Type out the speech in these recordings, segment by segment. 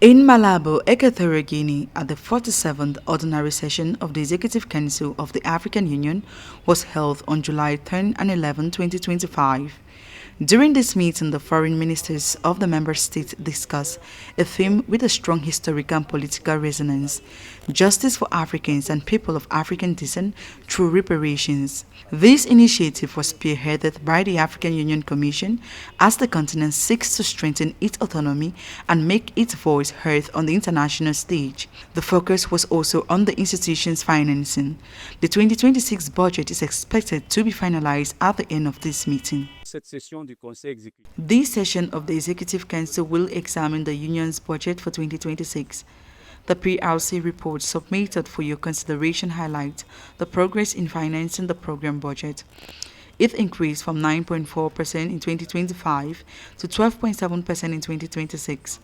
In Malabo, Equatorial Guinea, at the 47th Ordinary Session of the Executive Council of the African Union was held on July 10 and 11, 2025. During this meeting, the foreign ministers of the member states discussed a theme with a strong historical and political resonance: justice for Africans and people of African descent through reparations. This initiative was spearheaded by the African Union Commission as the continent seeks to strengthen its autonomy and make its voice heard on the international stage. The focus was also on the institution's financing. The 2026 budget is expected to be finalized at the end of this meeting. This session of the Executive Council will examine the Union's budget for 2026. The PRC report submitted for your consideration highlights the progress in financing the program budget. It increased from 9.4% in 2025 to 12.7% in 2026.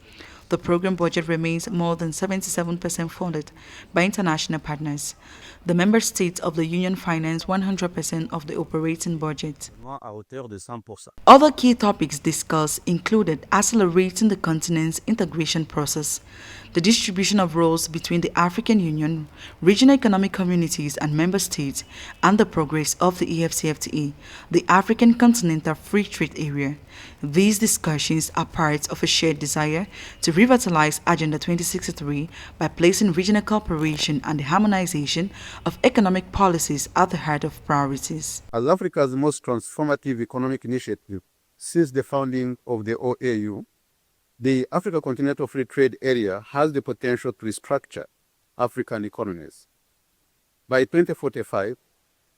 The program budget remains more than 77% funded by international partners. The member states of the Union finance 100% of the operating budget. Other key topics discussed included accelerating the continent's integration process, the distribution of roles between the African Union, regional economic communities and member states, and the progress of the EFCFTA, the African Continental Free Trade Area. These discussions are part of a shared desire to revitalize Agenda 2063 by placing regional cooperation and the harmonization of economic policies at the heart of priorities. As Africa's most transformative economic initiative since the founding of the OAU, the Africa Continental Free Trade Area has the potential to restructure African economies. By 2045,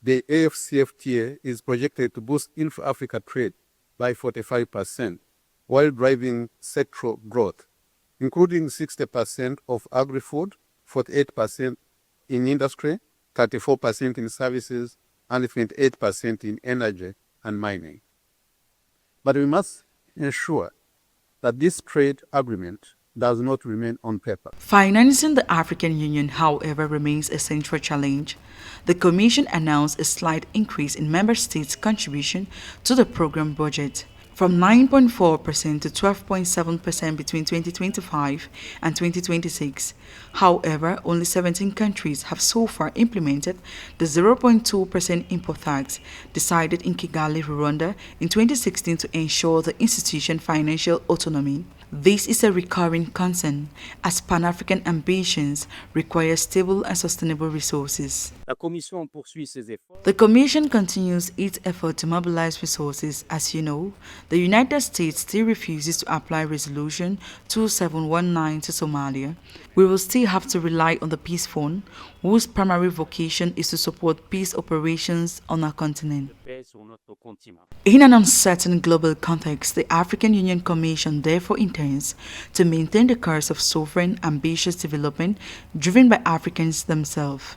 the AFCFTA is projected to boost intra-Africa trade by 45%, while driving sectoral growth, including 60% of agri-food, 48% in industry, 34% in services, and 28% in energy and mining. But we must ensure that this trade agreement does not remain on paper. Financing the African Union, however, remains a central challenge. The Commission announced a slight increase in member states' contribution to the program budget, from 9.4% to 12.7% between 2025 and 2026. However, only 17 countries have so far implemented the 0.2% import tax decided in Kigali, Rwanda in 2016 to ensure the institution's financial autonomy. This is a recurring concern, as Pan-African ambitions require stable and sustainable resources. The Commission continues its effort to mobilize resources. As you know, the United States still refuses to apply Resolution 2719 to Somalia. We will still have to rely on the Peace Fund, whose primary vocation is to support peace operations on our continent. In an uncertain global context, the African Union Commission therefore intends to maintain the course of sovereign, ambitious development driven by Africans themselves.